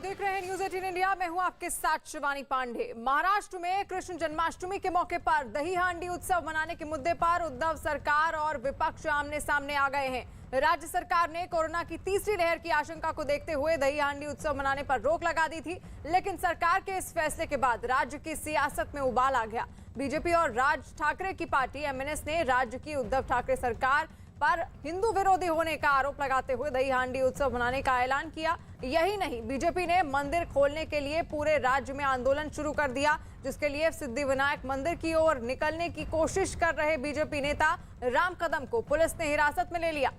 देख रहे हैं न्यूज 18 इंडिया। मैं हूं आपके साथ शिवानी पांडे। महाराष्ट्र में कृष्ण जन्माष्टमी के मौके पर दही हांडी उत्सव मनाने के मुद्दे पर उद्धव सरकार और विपक्ष आमने सामने आ गए हैं। राज्य सरकार ने कोरोना की तीसरी लहर की आशंका को देखते हुए दही हांडी उत्सव मनाने पर रोक लगा दी थी, लेकिन सरकार के इस फैसले के बाद राज्य की सियासत में उबाल आ गया। बीजेपी और राज ठाकरे की पार्टी एमएनएस ने राज्य की उद्धव ठाकरे सरकार पर हिंदू विरोधी होने का आरोप लगाते हुए दही हांडी उत्सव मनाने का ऐलान किया। यही नहीं, बीजेपी ने मंदिर खोलने के लिए पूरे राज्य में आंदोलन शुरू कर दिया, जिसके लिए सिद्धिविनायक मंदिर की ओर निकलने की कोशिश कर रहे बीजेपी नेता राम कदम को पुलिस ने हिरासत में ले लिया।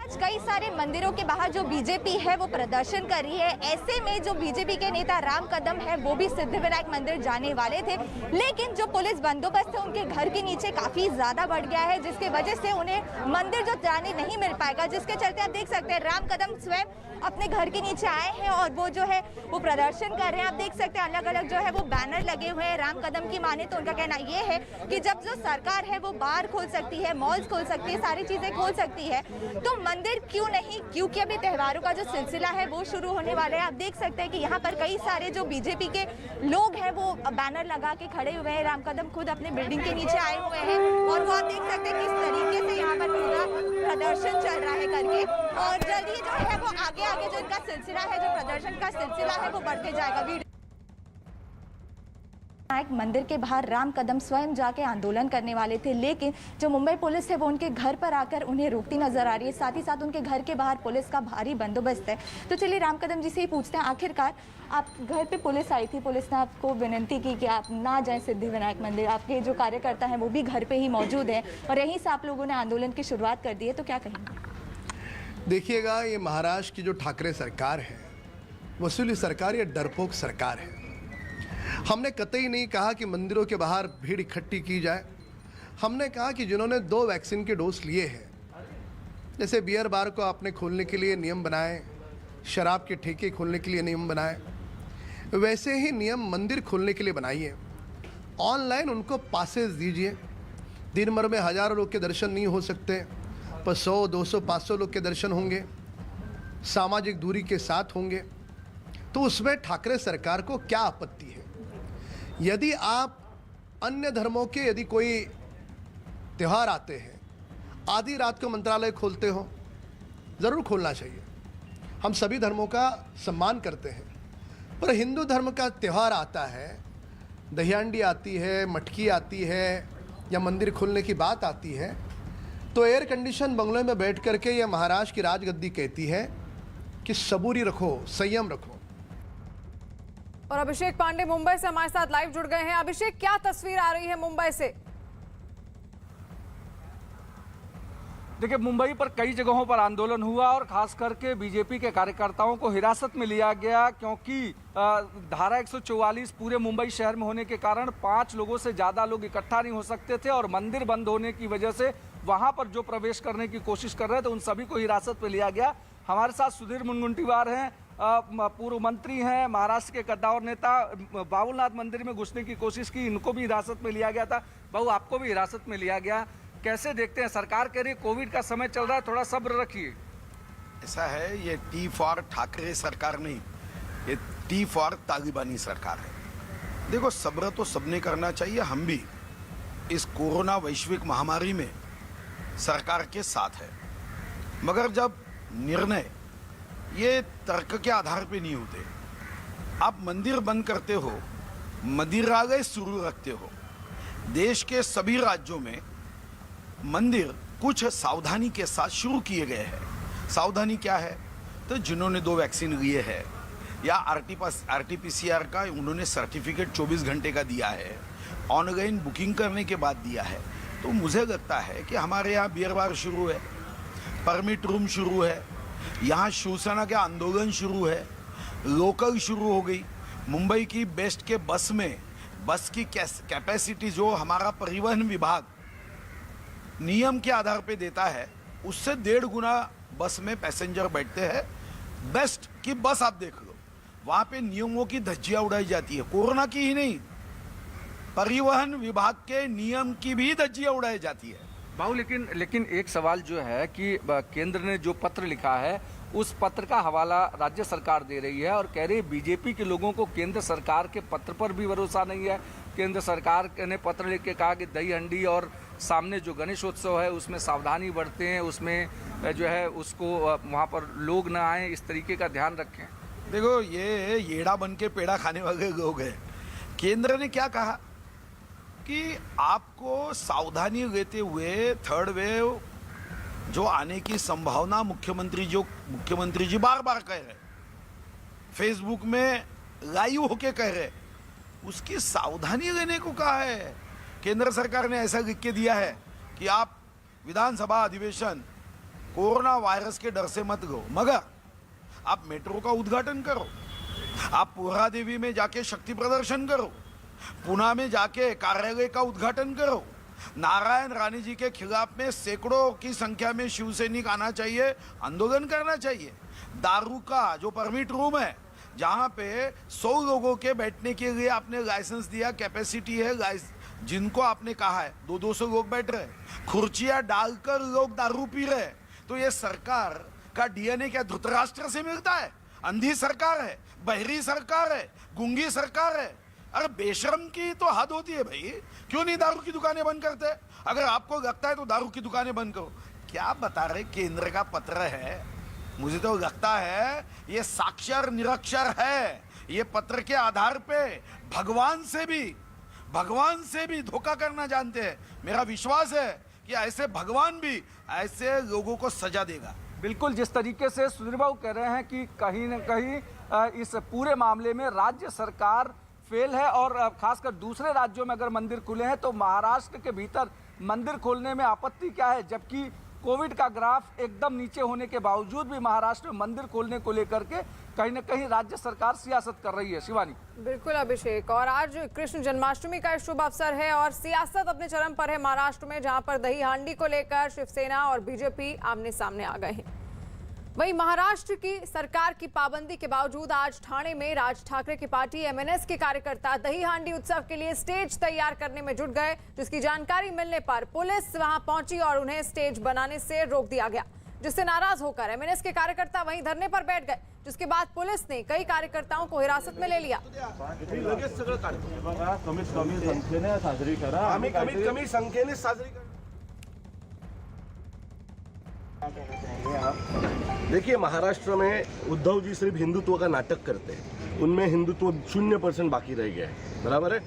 आज कई सारे मंदिरों के बाहर जो बीजेपी है वो प्रदर्शन कर रही है। ऐसे में जो बीजेपी के नेता राम कदम है वो भी सिद्धिविनायक मंदिर जाने वाले थे, लेकिन जो पुलिस बंदोबस्त है उनके घर के नीचे काफी ज्यादा बढ़ गया है, जिसकी वजह से उन्हें मंदिर जो जाने नहीं मिल पाएगा, जिसके चलते आप देख सकते हैं राम कदम स्वयं अपने घर के नीचे आए हैं और वो जो है वो प्रदर्शन कर रहे हैं। आप देख सकते हैं अलग अलग जो है वो बैनर लगे हुए हैं। राम कदम की माने तो उनका कहना ये है कि जब जो सरकार है वो बार खोल सकती है, मॉल्स खोल सकती है, सारी चीजें खोल सकती है, तो मंदिर क्यों नहीं, क्योंकि अभी त्योहारों का जो सिलसिला है वो शुरू होने वाला है। आप देख सकते हैं कि यहाँ पर कई सारे जो बीजेपी के लोग हैं वो बैनर लगा के खड़े हुए हैं। राम कदम खुद अपने बिल्डिंग के नीचे आए हुए हैं और वो आप देख सकते हैं किस तरीके से यहाँ पर पूरा प्रदर्शन चल रहा है करके, और जल्दी जो है वो आगे जो इनका सिलसिला है, जो प्रदर्शन का सिलसिला है वो बढ़ते जाएगा। विनायक मंदिर के बाहर राम कदम स्वयं जाके आंदोलन करने वाले थे, लेकिन जो मुंबई पुलिस है वो उनके घर पर आकर उन्हें रोकती नजर आ रही है। साथ ही साथ उनके घर के बाहर पुलिस का भारी बंदोबस्त है। तो चलिए राम कदम जी से ही पूछते हैं, आखिरकार आप घर पे पुलिस आई थी, पुलिस ने आपको विनती की कि आप ना जाएं सिद्धिविनायक मंदिर, आपके जो कार्यकर्ता हैं वो भी घर पे ही मौजूद हैं और यहीं से आप लोगों ने आंदोलन की शुरुआत कर दी है, तो क्या कहेंगे? देखिएगा, ये महाराष्ट्र की जो ठाकरे सरकार है वो असली सरकार ये डरपोक सरकार है। हमने कतई नहीं कहा कि मंदिरों के बाहर भीड़ इकट्ठी की जाए। हमने कहा कि जिन्होंने 2 वैक्सीन के डोज लिए हैं, जैसे बियर बार को आपने खोलने के लिए नियम बनाए, शराब के ठेके खोलने के लिए नियम बनाए, वैसे ही नियम मंदिर खोलने के लिए बनाइए। ऑनलाइन उनको पासेस दीजिए। दिन भर में हज़ारों लोग के दर्शन नहीं हो सकते, पर 100, 200, 500 लोग के दर्शन होंगे, सामाजिक दूरी के साथ होंगे, तो उसमें ठाकरे सरकार को क्या आपत्ति है? यदि आप अन्य धर्मों के यदि कोई त्यौहार आते हैं, आधी रात को मंत्रालय खोलते हो, ज़रूर खोलना चाहिए। हम सभी धर्मों का सम्मान करते हैं, पर हिंदू धर्म का त्यौहार आता है, दही हांडी आती है, मटकी आती है या मंदिर खोलने की बात आती है, तो एयर कंडीशन बंगलों में बैठ करके ये महाराष्ट्र की राजगद्दी कहती है कि सबूरी रखो, संयम रखो। और अभिषेक पांडे मुंबई से हमारे साथ लाइव जुड़ गए हैं। अभिषेक, क्या तस्वीर आ रही है मुंबई से? देखिए, मुंबई पर कई जगहों पर आंदोलन हुआ और खास करके बीजेपी के कार्यकर्ताओं को हिरासत में लिया गया, क्योंकि धारा 144 पूरे मुंबई शहर में होने के कारण 5 लोगों से ज़्यादा लोग इकट्ठा नहीं हो सकते थे और मंदिर बंद होने की वजह से वहां पर जो प्रवेश करने की कोशिश कर रहे थे उन सभी को हिरासत में लिया गया। हमारे साथ सुधीर मुनगंटीवार हैं, पूर्व मंत्री हैं, महाराष्ट्र के कद्दावर नेता, बाबुलनाथ मंदिर में घुसने की कोशिश की, इनको भी हिरासत में लिया गया था। बाबू, आपको भी हिरासत में लिया गया, कैसे देखते हैं? सरकार कह रही है कोविड का समय चल रहा है, थोड़ा सब्र रखिए। ऐसा है, ये टी फॉर ठाकरे सरकार नहीं, ये टी फॉर तालिबानी सरकार है। देखो, सब्र तो सबने करना चाहिए, हम भी इस कोरोना वैश्विक महामारी में सरकार के साथ है, मगर जब निर्णय ये तर्क के आधार पे नहीं होते, आप मंदिर बंद करते हो, मंदिरालय शुरू रखते हो, देश के सभी राज्यों में मंदिर कुछ सावधानी के साथ शुरू किए गए हैं। सावधानी क्या है? तो जिन्होंने 2 वैक्सीन लिए हैं या RT-PCR का उन्होंने सर्टिफिकेट 24 घंटे का दिया है, ऑनलाइन बुकिंग करने के बाद दिया है, तो मुझे लगता है कि हमारे यहाँ बियर बार शुरू है, परमिट रूम शुरू है, यहाँ शिवसेना के आंदोलन शुरू है, लोकल शुरू हो गई। मुंबई की बेस्ट के बस में बस की कैपेसिटी जो हमारा परिवहन विभाग नियम के आधार पे देता है, उससे 1.5 गुना बस में पैसेंजर बैठते हैं। बेस्ट की बस आप देख लो, वहाँ पे नियमों की धज्जियाँ उड़ाई जाती है, कोरोना की ही नहीं, परिवहन विभाग के नियम की भी धज्जियाँ उड़ाई जाती है। बाबू लेकिन एक सवाल जो है कि केंद्र ने जो पत्र लिखा है उस पत्र का हवाला राज्य सरकार दे रही है और कह रही है बीजेपी के लोगों को केंद्र सरकार के पत्र पर भी भरोसा नहीं है। केंद्र सरकार ने पत्र लिख के कहा कि दही हंडी और सामने जो गणेशोत्सव है उसमें सावधानी बरतें, उसमें जो है उसको वहाँ पर लोग न आए, इस तरीके का ध्यान रखें। देखो, ये येड़ा बन के पेड़ा खाने वाले लोग हैं। केंद्र ने क्या कहा कि आपको सावधानी लेते हुए थर्ड वेव जो आने की संभावना मुख्यमंत्री जी बार बार कह रहे, फेसबुक में लाइव होके कह रहे, उसकी सावधानी लेने को कहा है। केंद्र सरकार ने ऐसा लिख के दिया है कि आप विधानसभा अधिवेशन कोरोना वायरस के डर से मत लो, मगर आप मेट्रो का उद्घाटन करो, आप पोहरा देवी में जाके शक्ति प्रदर्शन करो, पुणे में जाके कार्यालय का उद्घाटन करो, नारायण राणे जी के खिलाफ में सैकड़ों की संख्या में शिवसैनिक आना चाहिए, आंदोलन करना चाहिए। दारू का जो परमिट रूम है जहां पे 100 लोगों के बैठने के लिए आपने लाइसेंस दिया, कैपेसिटी है, जिनको आपने कहा है 200 लोग बैठ रहे, खुर्चियां डालकर लोग दारू पी रहे, तो ये सरकार का डीएनए क्या धृतराष्ट्र से मिलता है? अंधी सरकार है, बहरी सरकार है, गूंगी सरकार है। अरे बेशर्म की तो हद होती है भाई, क्यों नहीं दारू की दुकानें बंद करते? अगर आपको लगता है तो दारू की दुकानें बंद करो। क्या बता रहे? केंद्र का पत्र है, मुझे तो लगता है ये साक्षर निरक्षर है। ये पत्र के आधार पे भगवान से भी धोखा करना जानते हैं। मेरा विश्वास है कि ऐसे भगवान भी ऐसे लोगों को सजा देगा। बिल्कुल, जिस तरीके से सुधीर बाबू कह रहे हैं कि कहीं न कहीं इस पूरे मामले में राज्य सरकार फेल है और खासकर दूसरे राज्यों में अगर मंदिर खुले हैं तो महाराष्ट्र के भीतर मंदिर खोलने में आपत्ति क्या है, जबकि कोविड का ग्राफ एकदम नीचे होने के बावजूद भी महाराष्ट्र में मंदिर खोलने को लेकर के कहीं न कहीं राज्य सरकार सियासत कर रही है। शिवानी। बिल्कुल अभिषेक, और आज कृष्ण जन्माष्टमी का शुभ अवसर है और सियासत अपने चरम पर है महाराष्ट्र में, जहां पर दही हांडी को लेकर शिवसेना और बीजेपी आमने सामने आ गए हैं। वहीं महाराष्ट्र की सरकार की पाबंदी के बावजूद आज ठाणे में राज ठाकरे की पार्टी एमएनएस के कार्यकर्ता दही हांडी उत्सव के लिए स्टेज तैयार करने में जुट गए, जिसकी जानकारी मिलने पर पुलिस वहां पहुंची और उन्हें स्टेज बनाने से रोक दिया गया, जिससे नाराज होकर एमएनएस के कार्यकर्ता वहीं धरने पर बैठ गए, जिसके बाद पुलिस ने कई कार्यकर्ताओं को हिरासत में ले लिया। देखिए, महाराष्ट्र में उद्धव जी सिर्फ हिंदुत्व का नाटक करते हैं, उनमें हिंदुत्व 0% बाकी रह गया है, बराबर है।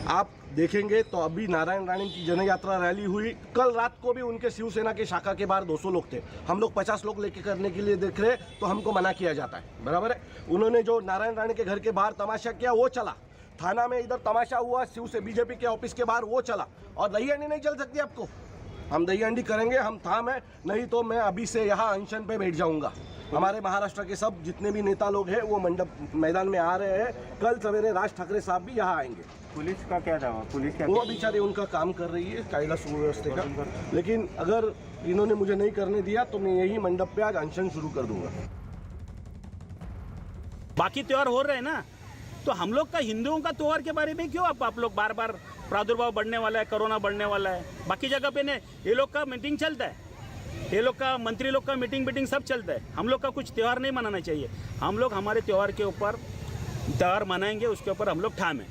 आप देखेंगे तो अभी नारायण राणे की जनयात्रा रैली हुई, कल रात को भी उनके शिवसेना के शाखा के बाहर 200 लोग थे। हम लोग 50 लोग लेके करने के लिए देख रहे तो हमको मना किया जाता है, बराबर है। उन्होंने जो नारायण राणे के घर के बाहर तमाशा किया वो चला, थाना में इधर तमाशा हुआ, बीजेपी के ऑफिस के बाहर वो चला, और दही हांडी नहीं चल सकती आपको। हम दही हांडी करेंगे, हम थाम है, नहीं तो मैं अभी से यहाँ अनशन पे बैठ जाऊंगा। हमारे महाराष्ट्र के सब जितने भी नेता लोग हैं वो मंडप मैदान में आ रहे हैं। कल सवेरे राज ठाकरे साहब भी यहाँ आएंगे। पुलिस का क्या दावा? पुलिस क्या? वो बेचारे उनका काम कर रही है कायदा सुव्यवस्था का, लेकिन अगर इन्होंने मुझे नहीं करने दिया तो मैं यही मंडप पे आज अनशन शुरू कर दूंगा। बाकी त्योहार हो रहे हैं ना, तो हम लोग का हिंदुओं का त्योहार के बारे में क्यों आप लोग बार बार प्रादुर्भाव बढ़ने वाला है, कोरोना बढ़ने वाला है, बाकी जगह पे ने ये लोग का मीटिंग चलता है, ये लोग का मंत्री लोग का मीटिंग सब चलता है। हम लोग का कुछ त्योहार नहीं मनाना चाहिए। हम लोग हमारे त्योहार के ऊपर त्योहार मनाएंगे, उसके ऊपर हम लोग ठाम है।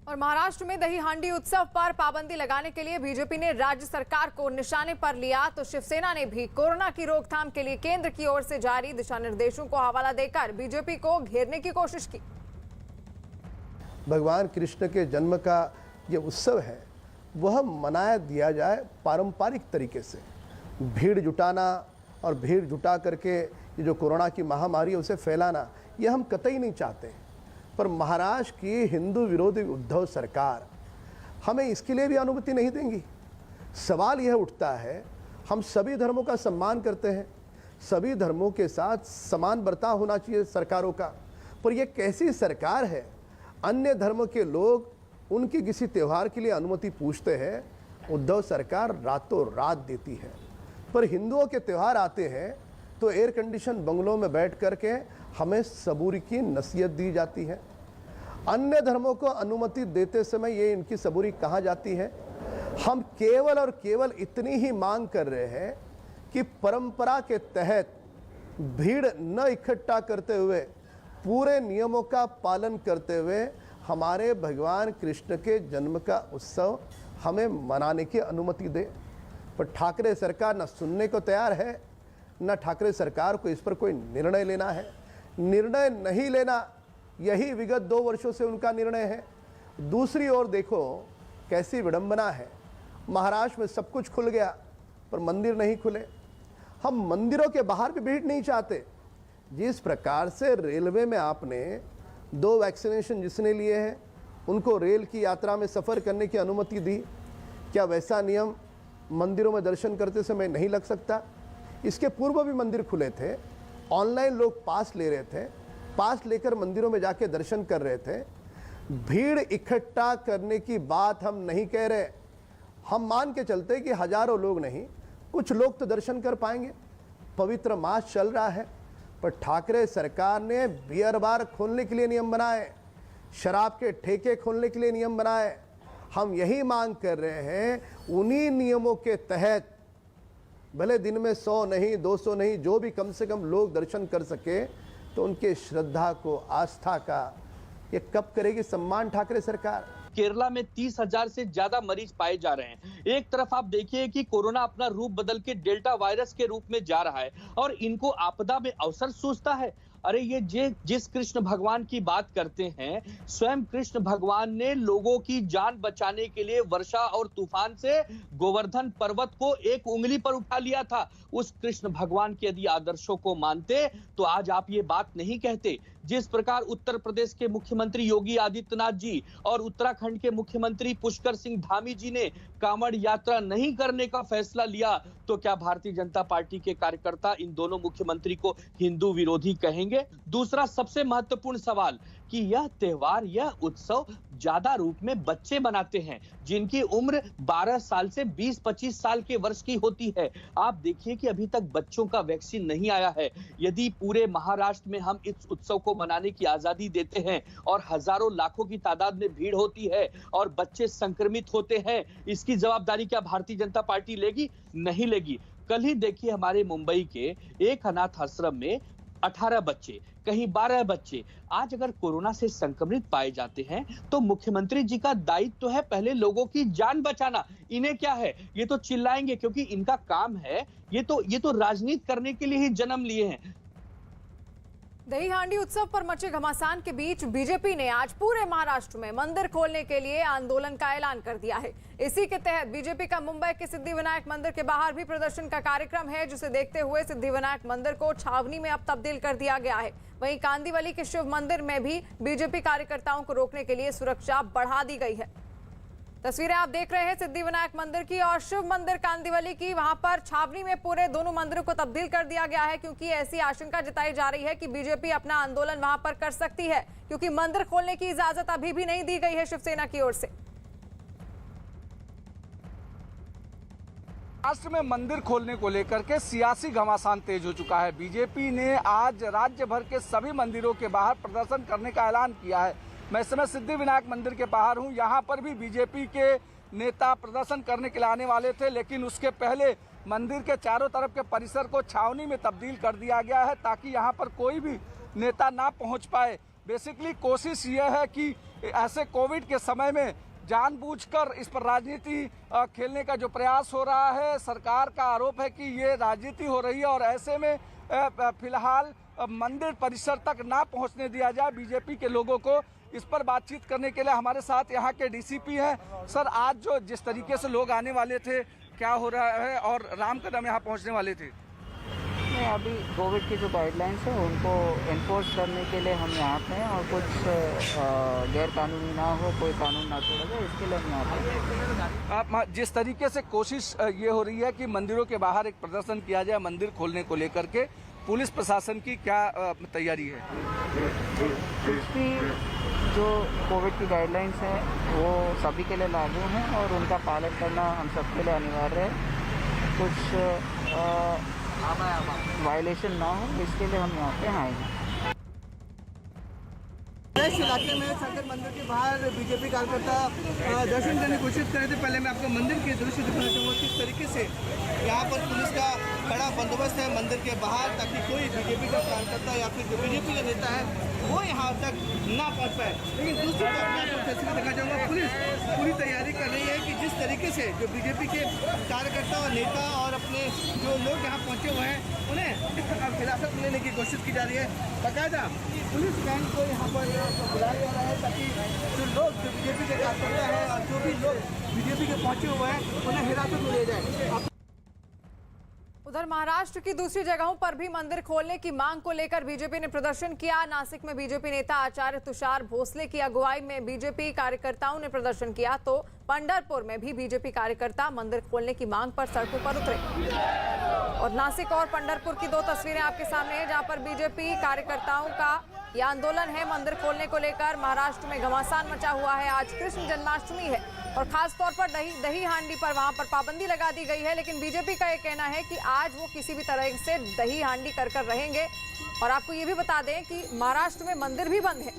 और महाराष्ट्र में दही हांडी उत्सव पर पाबंदी लगाने के लिए बीजेपी ने राज्य सरकार को निशाने पर लिया, तो शिवसेना ने भी कोरोना की रोकथाम के लिए केंद्र की ओर से जारी दिशा निर्देशों को हवाला देकर बीजेपी को घेरने की कोशिश की। भगवान कृष्ण के जन्म का ये उत्सव है वह मनाया दिया जाए पारंपरिक तरीके से। भीड़ जुटाना और भीड़ जुटा करके ये जो कोरोना की महामारी है उसे फैलाना, ये हम कतई नहीं चाहते। पर महाराष्ट्र की हिंदू विरोधी उद्धव सरकार हमें इसके लिए भी अनुमति नहीं देंगी। सवाल यह उठता है, हम सभी धर्मों का सम्मान करते हैं, सभी धर्मों के साथ समान बर्ताव होना चाहिए सरकारों का, पर यह कैसी सरकार है? अन्य धर्मों के लोग उनकी किसी त्यौहार के लिए अनुमति पूछते हैं, उद्धव सरकार रातों रात देती है। पर हिंदुओं के त्यौहार आते हैं तो एयर कंडीशन बंगलों में बैठ करके हमें सबूरी की नसीहत दी जाती है। अन्य धर्मों को अनुमति देते समय ये इनकी सबूरी कहाँ जाती है? हम केवल और केवल इतनी ही मांग कर रहे हैं कि परंपरा के तहत भीड़ न इकट्ठा करते हुए पूरे नियमों का पालन करते हुए हमारे भगवान कृष्ण के जन्म का उत्सव हमें मनाने की अनुमति दे। पर ठाकरे सरकार न सुनने को तैयार है, न ठाकरे सरकार को इस पर कोई निर्णय लेना है। निर्णय नहीं लेना, यही विगत 2 वर्षों से उनका निर्णय है। दूसरी ओर देखो कैसी विडंबना है, महाराष्ट्र में सब कुछ खुल गया पर मंदिर नहीं खुले। हम मंदिरों के बाहर भी भीड़ नहीं चाहते। जिस प्रकार से रेलवे में आपने 2 वैक्सीनेशन जिसने लिए हैं उनको रेल की यात्रा में सफ़र करने की अनुमति दी, क्या वैसा नियम मंदिरों में दर्शन करते समय नहीं लग सकता? इसके पूर्व भी मंदिर खुले थे, ऑनलाइन लोग पास ले रहे थे, पास लेकर मंदिरों में जाके दर्शन कर रहे थे। भीड़ इकट्ठा करने की बात हम नहीं कह रहे। हम मान के चलते कि हजारों लोग नहीं, कुछ लोग तो दर्शन कर पाएंगे। पवित्र मास चल रहा है, पर ठाकरे सरकार ने बियर बार खोलने के लिए नियम बनाए, शराब के ठेके खोलने के लिए नियम बनाए। हम यही मांग कर रहे हैं, उन्हीं नियमों के तहत भले दिन में 100 नहीं 200 नहीं, जो भी कम से कम लोग दर्शन कर सके, तो उनके श्रद्धा को, आस्था का ये कब करेगी सम्मान ठाकरे सरकार? केरला में 30,000 से ज्यादा मरीज पाए जा रहे हैं। एक तरफ आप देखिए कि कोरोना अपना रूप बदल के डेल्टा वायरस के रूप में जा रहा है और इनको आपदा में अवसर सूझता है। अरे ये जिस कृष्ण भगवान की बात करते हैं, स्वयं कृष्ण भगवान ने लोगों की जान बचाने के लिए वर्षा और तूफान से गोवर्धन पर्वत को 1 उंगली पर उठा लिया था। उस कृष्ण भगवान के यदि आदर्शों को मानते तो आज आप ये बात नहीं कहते। जिस प्रकार उत्तर प्रदेश के मुख्यमंत्री योगी आदित्यनाथ जी और उत्तराखंड के मुख्यमंत्री पुष्कर सिंह धामी जी ने कांवड़ यात्रा नहीं करने का फैसला लिया, तो क्या भारतीय जनता पार्टी के कार्यकर्ता इन दोनों मुख्यमंत्री को हिंदू विरोधी कहेंगे? दूसरा सबसे महत्वपूर्ण सवाल कि यह त्योहार, यह उत्सव ज्यादा रूप में बच्चे मनाते हैं जिनकी उम्र 12 साल से 20-25 साल के वर्ष की होती है। आप देखिए कि अभी तक बच्चों का वैक्सीन नहीं आया है। यदि पूरे महाराष्ट्र में हम इस उत्सव को मनाने की आजादी देते हैं और हजारों लाखों की तादाद में भीड़ होती है और बच्चे संक्रमित होते हैं, इसकी जवाबदारी क्या भारतीय जनता पार्टी लेगी? नहीं लेगी। कल ही देखिए हमारे मुंबई के एक अनाथ आश्रम में 18 बच्चे, कहीं 12 बच्चे आज अगर कोरोना से संक्रमित पाए जाते हैं तो मुख्यमंत्री जी का दायित्व है पहले लोगों की जान बचाना। इन्हें क्या है, ये तो चिल्लाएंगे क्योंकि इनका काम है, ये तो राजनीति करने के लिए ही जन्म लिए हैं। दही हांडी उत्सव पर मचे घमासान के बीच बीजेपी ने आज पूरे महाराष्ट्र में मंदिर खोलने के लिए आंदोलन का ऐलान कर दिया है। इसी के तहत बीजेपी का मुंबई के सिद्धिविनायक मंदिर के बाहर भी प्रदर्शन का कार्यक्रम है, जिसे देखते हुए सिद्धिविनायक मंदिर को छावनी में अब तब्दील कर दिया गया है। वहीं कांदिवली के शिव मंदिर में भी बीजेपी कार्यकर्ताओं को रोकने के लिए सुरक्षा बढ़ा दी गई है। तस्वीरें आप देख रहे हैं सिद्धिविनायक मंदिर की और शिव मंदिर कांदिवली की। वहां पर छावनी में पूरे दोनों मंदिरों को तब्दील कर दिया गया है, क्योंकि ऐसी आशंका जताई जा रही है कि बीजेपी अपना आंदोलन वहां पर कर सकती है, क्योंकि मंदिर खोलने की इजाजत अभी भी नहीं दी गई है शिवसेना की ओर से। महाराष्ट्र में मंदिर खोलने को लेकर के सियासी घमासान तेज हो चुका है। बीजेपी ने आज राज्य भर के सभी मंदिरों के बाहर प्रदर्शन करने का ऐलान किया है। मैं इस समय सिद्धिविनायक मंदिर के बाहर हूं। यहां पर भी बीजेपी के नेता प्रदर्शन करने के लिए आने वाले थे, लेकिन उसके पहले मंदिर के चारों तरफ के परिसर को छावनी में तब्दील कर दिया गया है ताकि यहां पर कोई भी नेता ना पहुंच पाए। बेसिकली कोशिश यह है कि ऐसे कोविड के समय में जानबूझकर इस पर राजनीति खेलने का जो प्रयास हो रहा है, सरकार का आरोप है कि ये राजनीति हो रही है और ऐसे में फिलहाल मंदिर परिसर तक ना पहुंचने दिया जाए बीजेपी के लोगों को। इस पर बातचीत करने के लिए हमारे साथ यहाँ के डीसीपी हैं। सर, आज जो जिस तरीके से लोग आने वाले थे, क्या हो रहा है और राम कदम यहाँ पहुँचने वाले थे? नहीं, अभी कोविड की जो गाइडलाइंस है उनको एनफोर्स करने के लिए हम यहाँ पे हैं और कुछ गैर कानूनी ना हो, कोई कानून ना तोड़ा जाए, इसके लिए हम यहाँ पे। आप जिस तरीके से कोशिश ये हो रही है कि मंदिरों के बाहर एक प्रदर्शन किया जाए मंदिर खोलने को लेकर के, पुलिस प्रशासन की क्या तैयारी है? कुछ भी जो कोविड की गाइडलाइंस हैं वो सभी के लिए लागू हैं और उनका पालन करना हम सबके लिए अनिवार्य है। कुछ वायलेशन ना हो, इसके लिए हम यहाँ पे आए हैं। इस इलाके में शंकर मंदिर के बाहर बीजेपी कार्यकर्ता दर्शन करने की कोशिश कर रहे थे। पहले मैं आपको मंदिर के दृश्य दिखाना चाहूँगा किस तरीके से यहाँ पर पुलिस का कड़ा बंदोबस्त है मंदिर के बाहर, ताकि कोई बीजेपी का कार्यकर्ता या फिर जो बीजेपी का नेता है वो यहाँ तक ना पहुँच पाए। लेकिन दूसरी तरफ मैं आपको तस्वीर दिखाना चाहूँगा, पुलिस पूरी तैयारी कर रही है कि जिस तरीके से जो बीजेपी के कार्यकर्ता और नेता और अपने जो लोग यहाँ पहुँचे हुए हैं उन्हें हिरासत में लेने की कोशिश की जा रही है। बाकायदा पुलिस बैंक को यहाँ पर बुलाया जा रहा है ताकि जो लोग जो बीजेपी के कार्यकर्ता हैं और जो भी लोग बीजेपी के पहुँचे हुए हैं उन्हें हिरासत में लिया जाए। उधर महाराष्ट्र की दूसरी जगहों पर भी मंदिर खोलने की मांग को लेकर बीजेपी ने प्रदर्शन किया। नासिक में बीजेपी नेता आचार्य तुषार भोसले की अगुवाई में बीजेपी कार्यकर्ताओं ने प्रदर्शन किया, तो पंढरपुर में भी बीजेपी कार्यकर्ता मंदिर खोलने की मांग पर सड़कों पर उतरे। और नासिक और पंढरपुर की दो तस्वीरें आपके सामने हैं, जहां पर बीजेपी कार्यकर्ताओं का यह आंदोलन है मंदिर खोलने को लेकर। महाराष्ट्र में घमासान मचा हुआ है। आज कृष्ण जन्माष्टमी है और खास तौर पर दही हांडी पर वहां पर पाबंदी लगा दी गई है, लेकिन बीजेपी का यह कहना है कि आज वो किसी भी तरह से दही हांडी कर रहेंगे। और आपको ये भी बता दें कि महाराष्ट्र में मंदिर भी बंद है।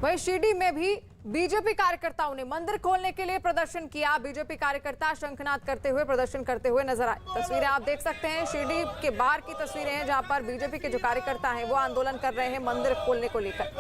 वहीं शिरडी में भी बीजेपी कार्यकर्ताओं ने मंदिर खोलने के लिए प्रदर्शन किया। बीजेपी कार्यकर्ता शंखनाद करते हुए प्रदर्शन करते हुए नजर आए। तस्वीरें आप देख सकते हैं, शिरडी के बाहर की तस्वीरें हैं जहां पर बीजेपी के जो कार्यकर्ता हैं वो आंदोलन कर रहे हैं मंदिर खोलने को लेकर।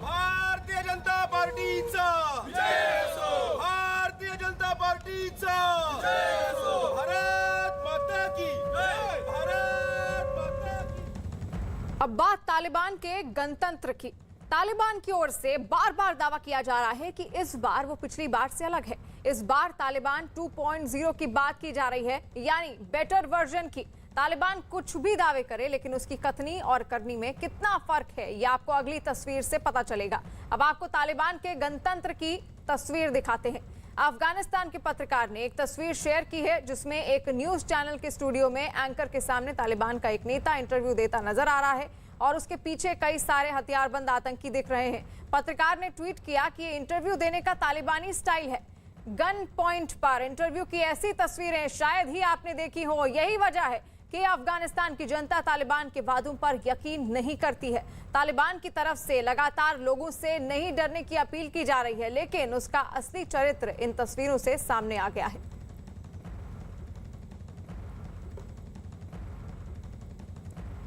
भारतीय जनता पार्टीचा जय हो, भारतीय जनता पार्टीचा जय हो, भारत माता की जय, भारत माता की। अब बात तालिबान के गणतंत्र की। तालिबान की ओर से बार बार दावा किया जा रहा है कि इस बार वो पिछली बार से अलग है। इस बार तालिबान 2.0 की बात की जा रही है, यानी बेटर वर्जन की। तालिबान कुछ भी दावे करे, लेकिन उसकी कथनी और करनी में कितना फर्क है ये आपको अगली तस्वीर से पता चलेगा। अब आपको तालिबान के गणतंत्र की तस्वीर दिखाते हैं। अफगानिस्तान के पत्रकार ने एक तस्वीर शेयर की है जिसमें एक न्यूज चैनल के स्टूडियो में एंकर के सामने तालिबान का एक नेता इंटरव्यू देता नजर आ रहा है और उसके पीछे कई सारे हथियारबंद आतंकी दिख रहे हैं। पत्रकार ने ट्वीट किया कि ये इंटरव्यू देने का तालिबानी स्टाइल है। गन पॉइंट पर इंटरव्यू की ऐसी तस्वीरें शायद ही आपने देखी हो। यही वजह है कि अफगानिस्तान की जनता तालिबान के वादों पर यकीन नहीं करती है। तालिबान की तरफ से लगातार लोगों से नहीं डरने की अपील की जा रही है, लेकिन उसका असली चरित्र इन तस्वीरों से सामने आ गया है।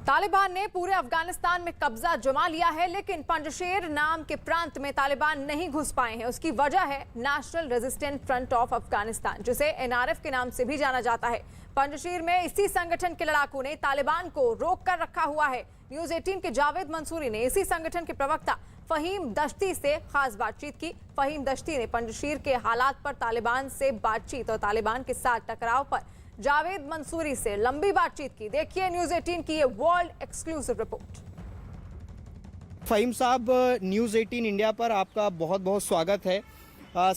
तालिबान ने पूरे अफगानिस्तान में कब्जा जमा लिया है, लेकिन पंजशेर नाम के प्रांत में तालिबान नहीं घुस पाए हैं। उसकी वजह है national resistant front of Afghanistan, जिसे एनआरएफ के नाम से भी जाना जाता है। पंजशेर में इसी संगठन के लड़ाकों ने तालिबान को रोक कर रखा हुआ है। न्यूज 18 के जावेद मंसूरी ने इसी संगठन के प्रवक्ता फहीम दश्ती से खास बातचीत की। फहीम दश्ती ने पंजशेर के हालात पर तालिबान से बातचीत और तालिबान के साथ टकराव पर जावेद मंसूरी से लंबी बातचीत की। देखिए न्यूज 18 की ये वर्ल्ड एक्सक्लूसिव रिपोर्ट। फहीम साहब, न्यूज़ 18 इंडिया पर आपका बहुत बहुत स्वागत है।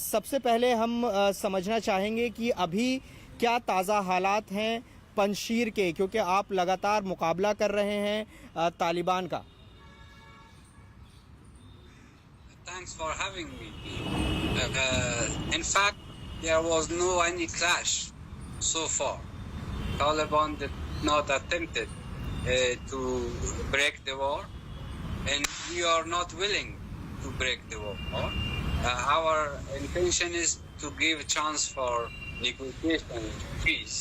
सबसे पहले हम समझना चाहेंगे कि अभी क्या ताज़ा हालात हैं पंजशीर के, क्योंकि आप लगातार मुकाबला कर रहे हैं तालिबान का। Thanks for having me. In fact, there was no any clash so far. Taliban did not attempted to break the war, and we are not willing to break the war. Our intention is to give a chance for negotiation and peace.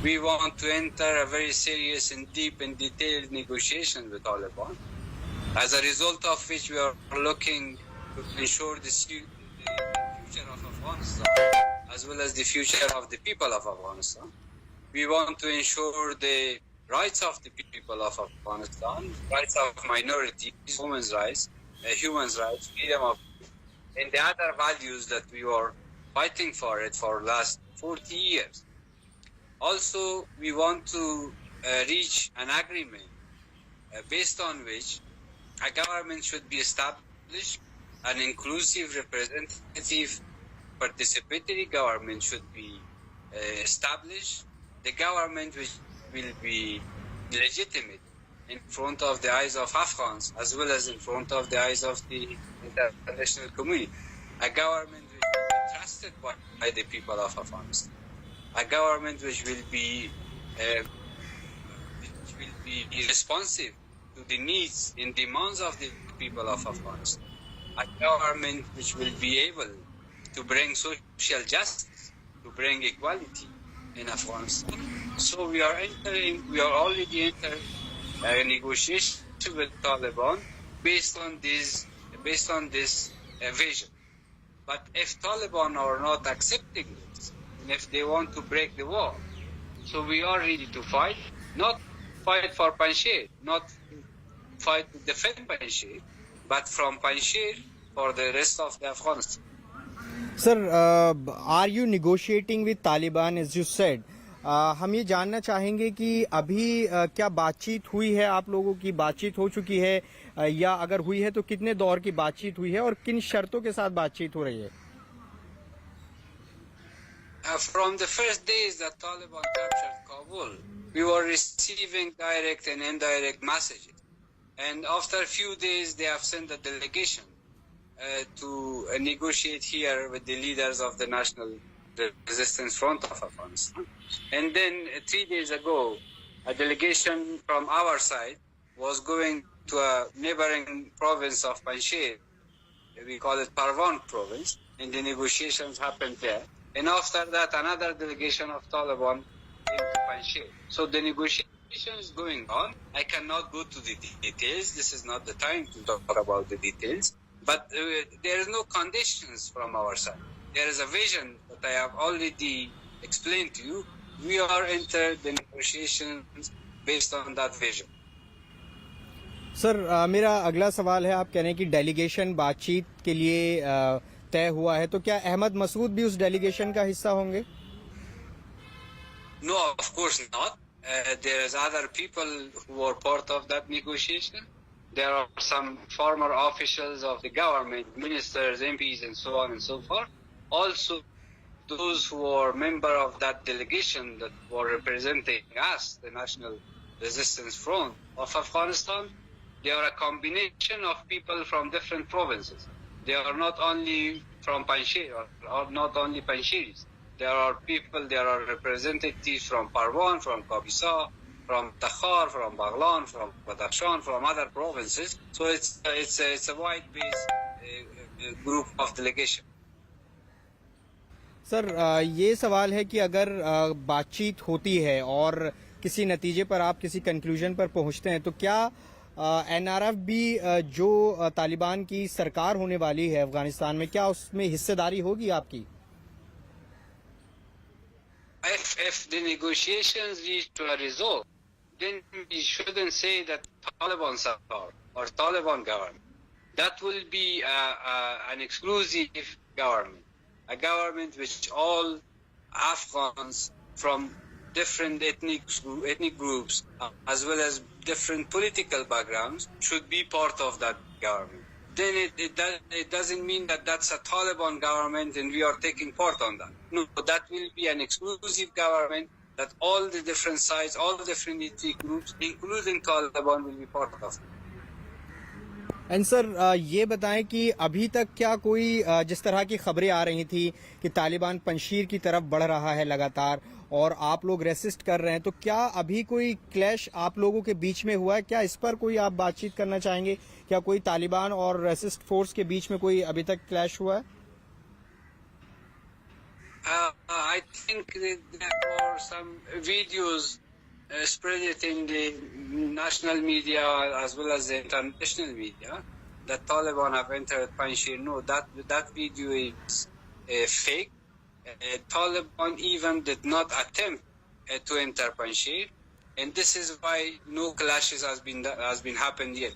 We want to enter a very serious and deep and detailed negotiation with Taliban, as a result of which we are looking to ensure the future of Afghanistan as well as the future of the people of Afghanistan. We want to ensure the rights of the people of Afghanistan, rights of minorities, women's rights, freedom of, and the other values that we were fighting for it for the last 40 years. Also, we want to reach an agreement based on which a government should be established, an inclusive, representative, participatory government should be established. The government which will be legitimate in front of the eyes of Afghans as well as in front of the eyes of the international community. A government which will be trusted by the people of Afghanistan. a government which will be responsive to the needs and demands of the people of Afghanistan, a government which will be able to bring social justice, to bring equality in Afghanistan. So we are already entering a negotiation with Taliban based on this vision. But if Taliban are not accepting this, and if they want to break the wall, so we are ready to fight, not fight for Panjshir, not fight to defend Panjshir, but from Panjshir for the rest of the Afghanistan. Sir, are you negotiating with Taliban as you said? हम ये जानना चाहेंगे कि अभी क्या बातचीत हुई है, आप लोगों की बातचीत हो चुकी है, या अगर हुई है तो कितने दौर की बातचीत हुई है और किन शर्तों के साथ बातचीत हो रही है? From the first days that Taliban captured Kabul, we were receiving direct and indirect messages. And after a few days, they have sent a delegation to negotiate here with the leaders of the National Resistance Front of Afghanistan. And then 3 days ago, a delegation from our side was going to a neighboring province of Panjshir. We call it Parwan province, and the negotiations happened there. And after that, another delegation of Taliban came to Panjshir. So the negotiation is going on. I cannot go to the details. This is not the time to talk about the details. But there is no conditions from our side. There is a vision that I have already explained to you. We are entered the negotiations based on that vision. Sir, मेरा अगला सवाल है, आप कह रहे हैं कि delegation बातचीत के लिए तय हुआ है, तो क्या अहमद मसूद भी उस डेलीगेशन का हिस्सा होंगे? No, of course not. There is other people who are part of that negotiation. There are some former officials of the government, ministers, MPs, and so on and so forth. Also, those who are member of that delegation that were representing us, the National Resistance Front of Afghanistan, they are a combination of people from different provinces. They are not only from Panjshir or not only Panjshiris. There are people, there are representatives from Parwan, from Kabisa, from Takhar, from Baghlan, from Badakhshan, from other provinces. So it's a wide-based group of delegation. Sir, ये सवाल है कि अगर बातचीत होती है और किसी नतीजे पर आप किसी कंक्लूजन पर पहुंचते हैं, तो क्या एनआरएफ भी जो तालिबान की सरकार होने वाली है अफगानिस्तान में, क्या उसमें हिस्सेदारी होगी आपकी? If the negotiations lead to a result, then we shouldn't say that Taliban support or Taliban government. That will be an exclusive government, a government which all Afghans from different ethnic groups as well as different political backgrounds should be part of that government. Then it doesn't mean that that's a Taliban government and we are taking part on that. No, that will be an exclusive government that all the different sides, all the different ethnic groups, including Taliban, will be part of. And sir, ये बताएं कि अभी तक क्या कोई जिस तरह की खबरें आ रही थी कि तालिबान पंजशीर की तरफ बढ़ रहा है लगातार और आप लोग रेसिस्ट कर रहे हैं, तो क्या अभी कोई क्लैश आप लोगों के बीच में हुआ है? क्या इस पर कोई आप बातचीत करना चाहेंगे? क्या कोई तालिबान और रेसिस्ट फोर्स के बीच में कोई अभी तक क्लैश हुआ है? I think there are some videos spread in the national media as well as the international media that Taliban have entered Panjshir. No, that video is fake. Taliban even did not attempt to enter Panjshir, and this is why no clashes has been happened yet.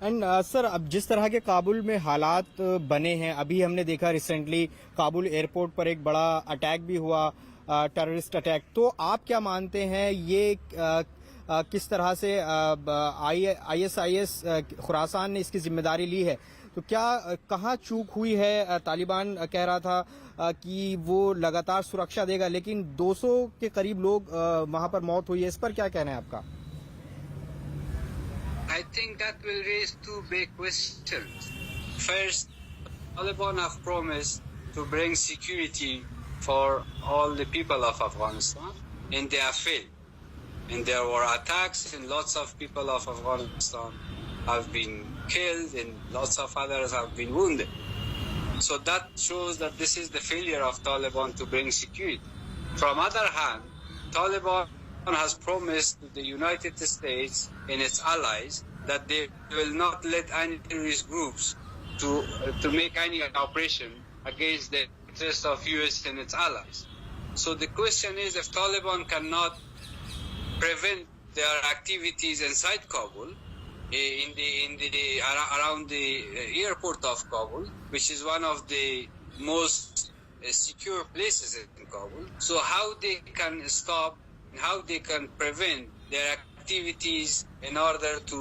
And sir, अब जिस तरह के काबुल में हालात बने हैं, अभी हमने देखा रिसेंटली काबुल एयरपोर्ट पर एक बड़ा अटैक भी हुआ, टेररिस्ट अटैक, तो आप क्या मानते हैं ये किस तरह से ISIS खुरासान ने इसकी जिम्मेदारी ली है? तो क्या कहाँ चूक हुई है? तालिबान कह रहा था कि वो लगातार सुरक्षा देगा, लेकिन 200 के करीब लोग वहां पर मौत हुई है, इस पर क्या कहना है आपका? I think that will raise two big questions. First, Taliban have promised to bring security for all the people of Afghanistan, and they have failed. And there were attacks, and lots of people of Afghanistan have been killed, and lots of others have been wounded. So that shows that this is the failure of Taliban to bring security. From other hand, Taliban has promised to the United States and its allies that they will not let any terrorist groups to make any operation against the interests of US and its allies. So the question is, if Taliban cannot prevent their activities inside Kabul, around the airport of Kabul, which is one of the most secure places in Kabul, so how they can stop, how they can prevent their activities in order to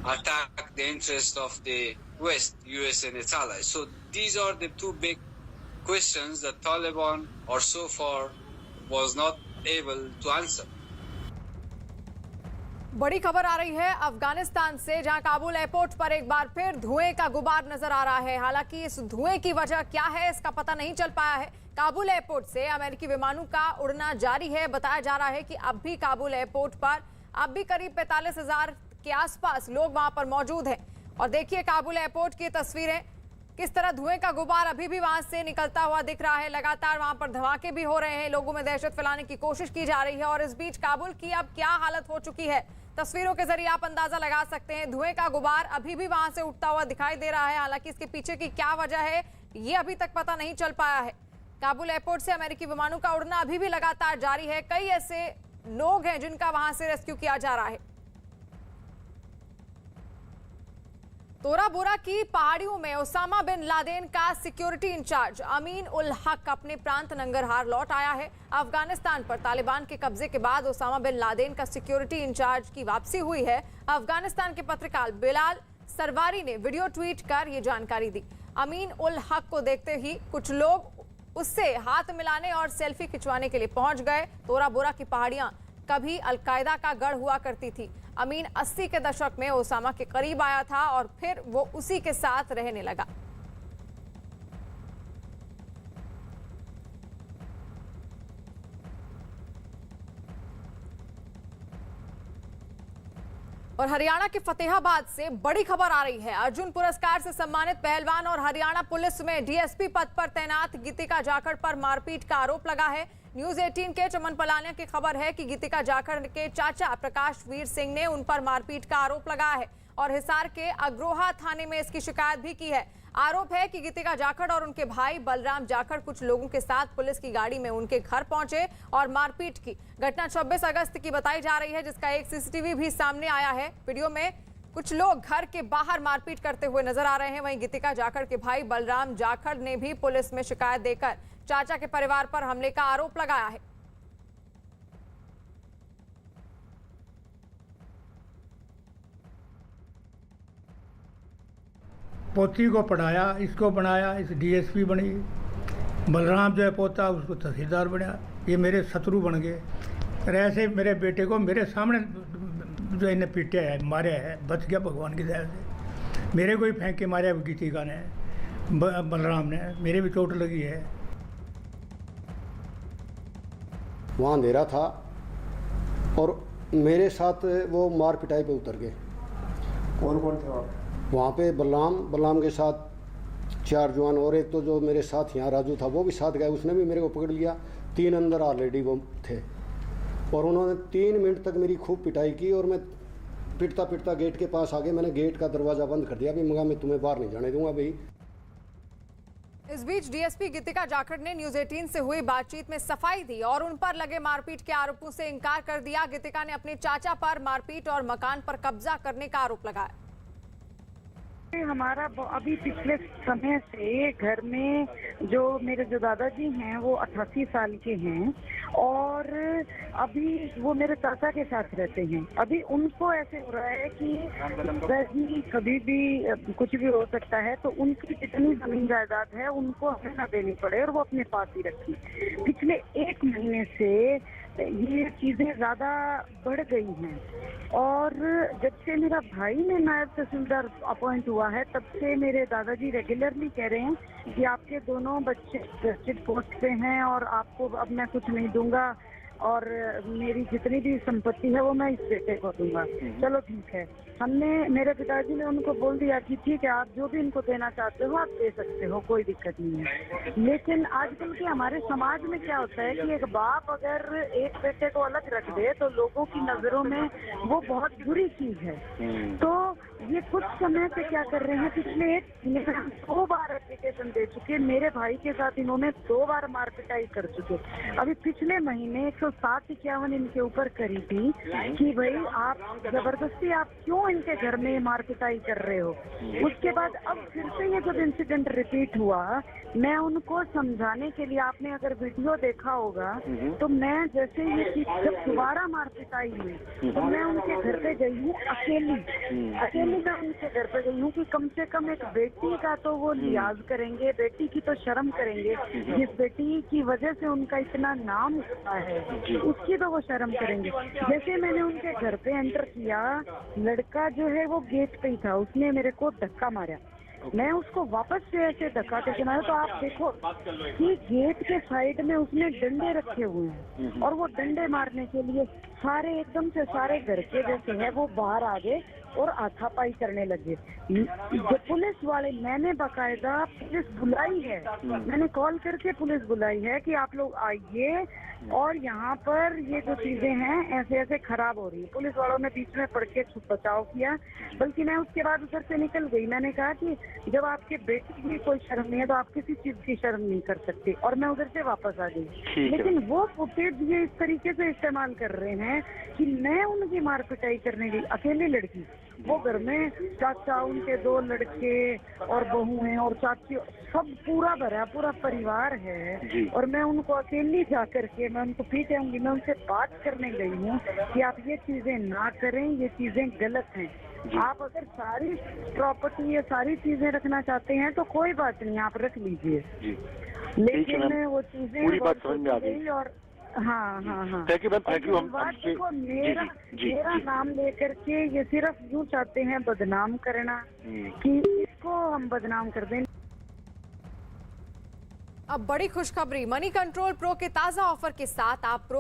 attack the interests of the West, US and its allies. So these are the two big questions that Taliban, or so far, was not able to answer. बड़ी खबर आ रही है अफगानिस्तान से, जहां Kabul airport पर एक बार फिर धुएं का गुबार नजर आ रहा है। हालांकि इस धुएं की वजह क्या है इसका पता नहीं चल पाया है। काबुल एयरपोर्ट से अमेरिकी विमानों का उड़ना जारी है। बताया जा रहा है कि अब भी काबुल एयरपोर्ट पर अब भी करीब 45,000 के आसपास लोग वहां पर मौजूद हैं। और देखिए काबुल एयरपोर्ट की तस्वीरें, किस तरह धुएं का गुबार अभी भी वहां से निकलता हुआ दिख रहा है। लगातार वहां पर धमाके भी हो रहे हैं, लोगों में दहशत फैलाने की कोशिश की जा रही है। और इस बीच काबुल की अब क्या हालत हो चुकी है, तस्वीरों के जरिए आप अंदाजा लगा सकते हैं। धुएं का गुबार अभी भी वहां से उठता हुआ दिखाई दे रहा है। हालांकि इसके पीछे की क्या वजह है ये अभी तक पता नहीं चल पाया है। काबुल एयरपोर्ट से अमेरिकी विमानों का उड़ना अभी भी लगातार जारी है। कई ऐसे लोग हैं जिनका वहां से रेस्क्यू किया जा रहा है। तोरा बोरा की पहाड़ियों में ओसामा बिन लादेन का सिक्योरिटी इंचार्ज अमीन उल हक अपने प्रांत नंगरहार लौट आया है। अफगानिस्तान पर तालिबान के कब्जे के बाद ओसामा बिन लादेन का सिक्योरिटी इंचार्ज की वापसी हुई है। अफगानिस्तान के पत्रकार बिलाल सरवारी ने वीडियो ट्वीट कर ये जानकारी दी। अमीन उल हक को देखते ही कुछ लोग उससे हाथ मिलाने और सेल्फी खिंचवाने के लिए पहुंच गए। तोरा बोरा की पहाड़ियां कभी अलकायदा का गढ़ हुआ करती थी। अमीन 80 के दशक में ओसामा के करीब आया था और फिर वो उसी के साथ रहने लगा। और हरियाणा के फतेहाबाद से बड़ी खबर आ रही है। अर्जुन पुरस्कार से सम्मानित पहलवान और हरियाणा पुलिस में डीएसपी पद पर तैनात गीतिका जाखड़ पर मारपीट का आरोप लगा है। न्यूज 18 के चमन पलानिया की खबर है कि गीतिका जाखड़ के चाचा प्रकाश वीर सिंह ने उन पर मारपीट का आरोप लगाया है और हिसार के अग्रोहा थाने में इसकी शिकायत भी की है। आरोप है कि गीतिका जाखड़ और उनके भाई बलराम जाखड़ कुछ लोगों के साथ पुलिस की गाड़ी में उनके घर पहुंचे और मारपीट की। घटना 26 अगस्त की बताई जा रही है, जिसका एक सीसीटीवी भी सामने आया है। वीडियो में कुछ लोग घर के बाहर मारपीट करते हुए नजर आ रहे हैं। वहीं गीतिका जाखड़ के भाई बलराम जाखड़ ने भी पुलिस में शिकायत देकर चाचा के परिवार पर हमले का आरोप लगाया है। पोती को पढ़ाया, इसको बनाया, इस डीएसपी बनी, बलराम जो है पोता उसको तहसीलदार बनाया। ये मेरे शत्रु बन गए। और ऐसे मेरे बेटे को मेरे सामने जो इन्हें पीटा है, मारा है, बच गया भगवान की दया से। मेरे को ही फेंक के मारा गीतिका ने, बलराम ने, मेरे भी चोट लगी है। वहाँ अंधेरा था और मेरे साथ वो मार पिटाई पे उतर गए। कौन कौन थे वहाँ पे? बलराम के साथ 4 जवान और एक तो जो मेरे साथ यहाँ राजू था वो भी साथ गया, उसने भी मेरे को पकड़ लिया। 3 अंदर ऑलरेडी वो थे और उन्होंने 3 मिनट तक मेरी खूब पिटाई की और मैं पिटता पिटता गेट के पास आ गया। मैंने गेट का दरवाज़ा बंद कर दिया, भी मगा मैं तुम्हें बाहर नहीं जाने दूंगा भाई। इस बीच डीएसपी गीतिका जाखड़ ने न्यूज 18 से हुई बातचीत में सफाई दी और उन पर लगे मारपीट के आरोपों से इनकार कर दिया। गीतिका ने अपने चाचा पर मारपीट और मकान पर कब्जा करने का आरोप लगाया। हमारा अभी पिछले समय से घर में जो मेरे दादाजी हैं वो 88 साल के हैं और अभी वो मेरे चाचा के साथ रहते हैं। अभी उनको ऐसे हो रहा है कि कभी भी कुछ भी हो सकता है, तो उनकी जितनी जमीन जायदाद है उनको हमें न देनी पड़े और वो अपने पास ही रखें। पिछले 1 महीने से ये चीजें ज्यादा बढ़ गई हैं। और जब से मेरा भाई में नायब तहसीलदार अपॉइंट हुआ है तब से मेरे दादाजी रेगुलरली कह रहे हैं कि आपके दोनों बच्चे गस्टेड पोस्ट पे हैं और आपको अब मैं कुछ नहीं दूंगा और मेरी जितनी भी संपत्ति है वो मैं इस बेटे को दूंगा। चलो ठीक है, मेरे पिताजी ने उनको बोल दिया कि ठीक है, आप जो भी इनको देना चाहते हो आप दे सकते हो, कोई दिक्कत नहीं है। लेकिन आजकल के हमारे समाज में क्या होता है कि एक बाप अगर एक बेटे को अलग रख दे तो लोगों की नजरों में वो बहुत बुरी चीज है। तो ये कुछ समय से क्या कर रहे हैं, पिछले 2 बार एप्लीकेशन दे चुके, मेरे भाई के साथ इन्होंने 2 बार मारपिटाई कर चुके। अभी पिछले महीने 107-51 इनके ऊपर करी थी कि भाई आप जबरदस्ती आप क्यों इनके घर में मारपिटाई कर रहे हो। उसके बाद अब फिर से ये जब इंसिडेंट रिपीट हुआ, मैं उनको समझाने के लिए, आपने अगर वीडियो देखा होगा तो मैं जैसे ये जब दोबारा मारपिटाई हुई तो मैं उनके घर पे गई हूँ अकेली मैं उनके घर पे गई हूँ कि कम से कम एक बेटी का तो वो लिहाज करेंगे, बेटी की तो शर्म करेंगे, जिस बेटी की वजह से उनका इतना नाम हुआ है उसकी तो वो शर्म करेंगे। जैसे मैंने उनके घर पे एंटर किया, लड़का जो है वो गेट पे ही था, उसने मेरे को धक्का मारा, मैं उसको वापस से ऐसे धक्का करके मारा तो आप देखो कि गेट के साइड में उसने डंडे रखे हुए हैं और वो डंडे मारने के लिए सारे एकदम से सारे घर के जैसे है वो बाहर आ गए और हाथापाई करने लगे। जो पुलिस वाले, मैंने बाकायदा पुलिस बुलाई है, मैंने कॉल करके पुलिस बुलाई है कि आप लोग आइए और यहाँ पर ये जो चीजें हैं ऐसे ऐसे खराब हो रही है। पुलिस वालों ने बीच में पड़ के बचाव किया, बल्कि मैं उसके बाद उधर से निकल गई। मैंने कहा कि जब आपके बेटे की कोई शर्म नहीं है तो आप किसी चीज की शर्म नहीं कर सकते, और मैं उधर से वापस आ गई। लेकिन वो फुटेज ये इस तरीके से इस्तेमाल कर रहे हैं कि मैं उनकी मारपिटाई करने गई, अकेली लड़की, वो घर में चाचा, उनके 2 लड़के और बहू हैं और चाची, सब पूरा भरा पूरा परिवार है, और मैं उनको अकेली जा करके मैं उनको पीटूंगी। मैं उनसे बात करने गई हूँ कि आप ये चीजें ना करें, ये चीजें गलत हैं। आप अगर सारी प्रॉपर्टी या सारी चीजें रखना चाहते हैं तो कोई बात नहीं, आप रख लीजिए, लेकिन वो चीजें पूरी बात समझ में आ गई। और हाँ, thank you ma'am, thank you. देखो मेरा नाम लेकर के ये सिर्फ यूँ चाहते हैं बदनाम करना कि इसको हम बदनाम कर दें। अब बड़ी खुशखबरी, मनी कंट्रोल प्रो के ताजा ऑफर के साथ आप प्रो